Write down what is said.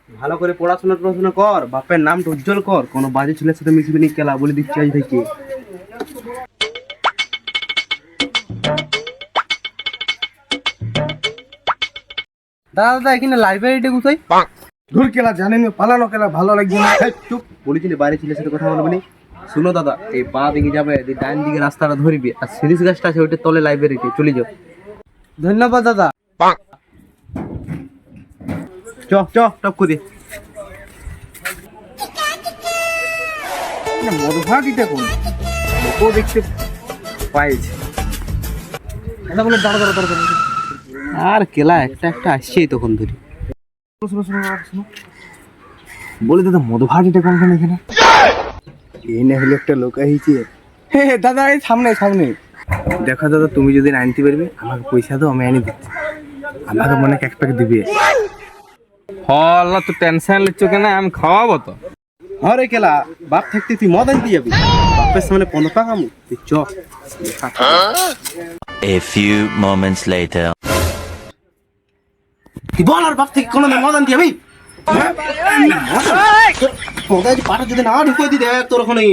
ভালো করে পড়াশোনা কর, বাপের নামটা উজ্জ্বল কর, কোনো বাজে ছেলের সাথে মিশবি নি, কেলা বলে দিচ্ছি আজ থেকে। দাদা দাদা এখানে লাইব্রেরিটা কোথায়? ধুর কেলা জানেন পালানো কেলা ভালো লাগবে না। এই, চুপ, বলেছিলি বাইরে ছেলের সাথে কথা বলবি নি। শুনো দাদা, এই বাঁ দিকে যাবে, এই ডান দিকে রাস্তাটা ধরবি, আর সিরিজ গাছটা আছে ওইটার তলে লাইব্রেরিতে চলে যাও। ধন্যবাদ দাদা। চ চ টপ করে মধুভাগিটা কোন লোকও দেখতে পাইছে। এটা বলে দাঁড়া দাঁড়া দাঁড়া দাঁড়া। আর কেলা একটা একটা আসছেই তখন ধরি। বলে দাদা মধুভাগিটা কোনখানে এখানে? এই না হলে একটা লোক আহিছে। হে দাদা এই সামনে সামনে দেখো দাদা, তুমি যদি আনতে পারবে আমাকে পয়সা দাও, আমি এনে দিচ্ছি। আমাকে মনে এক প্যাক দিবে। হল তো টেনশন লিচ্ছ কেন, আমি খাওয়াবো তো। আরে কেলা, বাপ থাকতে তুই মদ আনতে যাবি? বাপের সামনে 15 টাকা আমু তুই চ। A few moments later. তুই বল আর বাপ থেকে কোনো মদ আনতে যাবি? তোদের পাটা যদি না ঢুকিয়ে দিই দেখ তোর ওখানে